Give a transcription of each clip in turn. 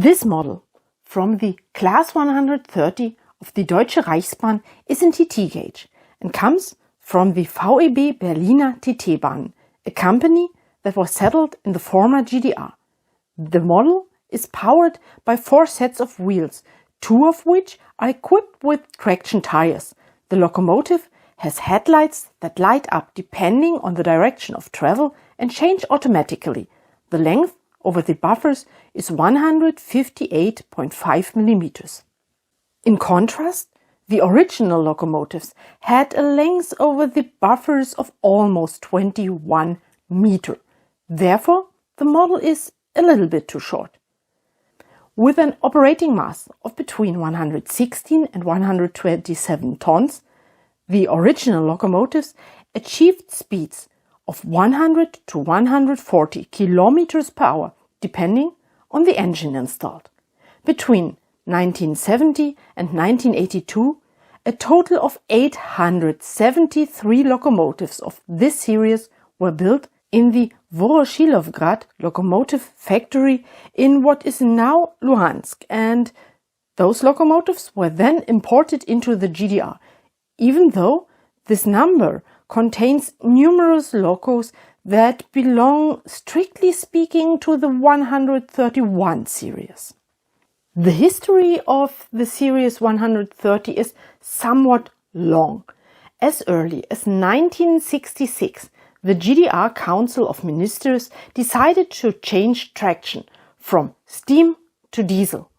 This model from the Class 130 of the Deutsche Reichsbahn is in TT gauge and comes from the VEB Berliner TT-Bahn, a company that was settled in the former GDR. The model is powered by 4 sets of wheels, 2 of which are equipped with traction tires. The locomotive has headlights that light up depending on the direction of travel and change automatically. The length over the buffers is 158.5 millimeters. In contrast, the original locomotives had a length over the buffers of almost 21 meter. Therefore, the model is a little bit too short. With an operating mass of between 116 and 127 tons, the original locomotives achieved speeds of 100 to 140 kilometers per hour, depending on the engine installed. Between 1970 and 1982, a total of 873 locomotives of this series were built in the Voroshilovgrad locomotive factory in what is now Luhansk, and those locomotives were then imported into the GDR, even though this number contains numerous locos that belong, strictly speaking, to the 131 series. The history of the series 130 is somewhat long. As early as 1966, the GDR Council of Ministers decided to change traction from steam to diesel.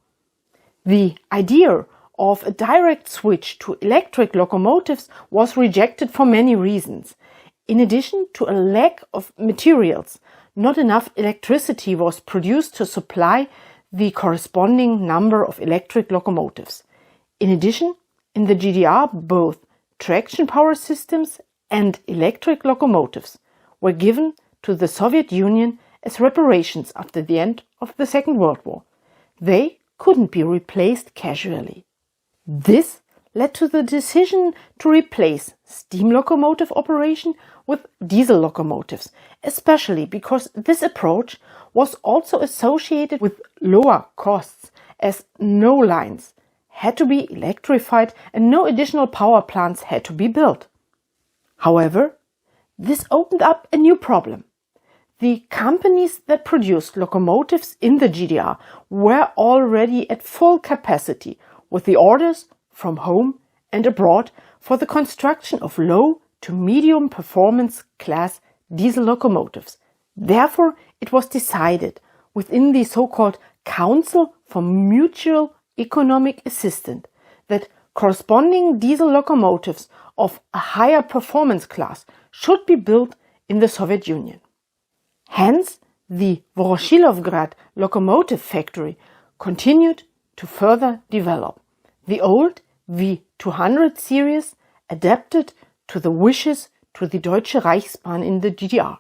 The idea of a direct switch to electric locomotives was rejected for many reasons. In addition to a lack of materials, not enough electricity was produced to supply the corresponding number of electric locomotives. In addition, in the GDR, both traction power systems and electric locomotives were given to the Soviet Union as reparations after the end of the Second World War. They couldn't be replaced casually. This led to the decision to replace steam locomotive operation with diesel locomotives, especially because this approach was also associated with lower costs, as no lines had to be electrified and no additional power plants had to be built. However, this opened up a new problem. The companies that produced locomotives in the GDR were already at full capacity with the orders from home and abroad for the construction of low to medium performance class diesel locomotives. Therefore, it was decided within the so-called Council for Mutual Economic Assistance that corresponding diesel locomotives of a higher performance class should be built in the Soviet Union. Hence, the Voroshilovgrad locomotive factory continued to further develop the old V200 series adapted to the wishes to the Deutsche Reichsbahn in the GDR.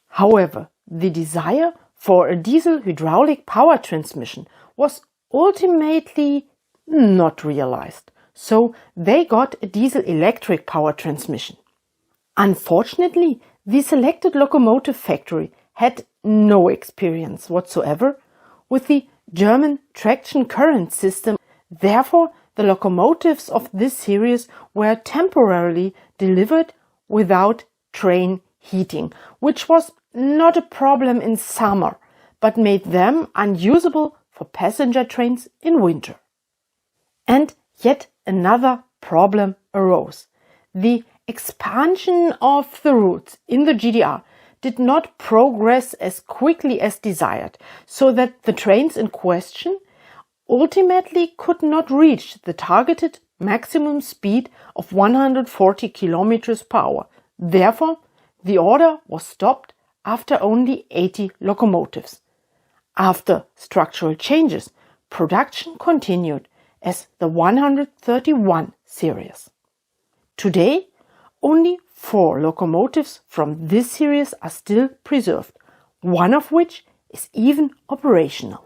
However, the desire for a diesel hydraulic power transmission was ultimately not realized, so they got a diesel electric power transmission. Unfortunately, the selected locomotive factory had no experience whatsoever with the German traction current system. Therefore, the locomotives of this series were temporarily delivered without train heating, which was not a problem in summer, but made them unusable for passenger trains in winter. And yet another problem arose. The expansion of the routes in the GDR did not progress as quickly as desired, so that the trains in question ultimately could not reach the targeted maximum speed of 140 kilometers per hour. Therefore, the order was stopped after only 80 locomotives. After structural changes, production continued as the 131 series. Today, only 4 locomotives from this series are still preserved, one of which is even operational.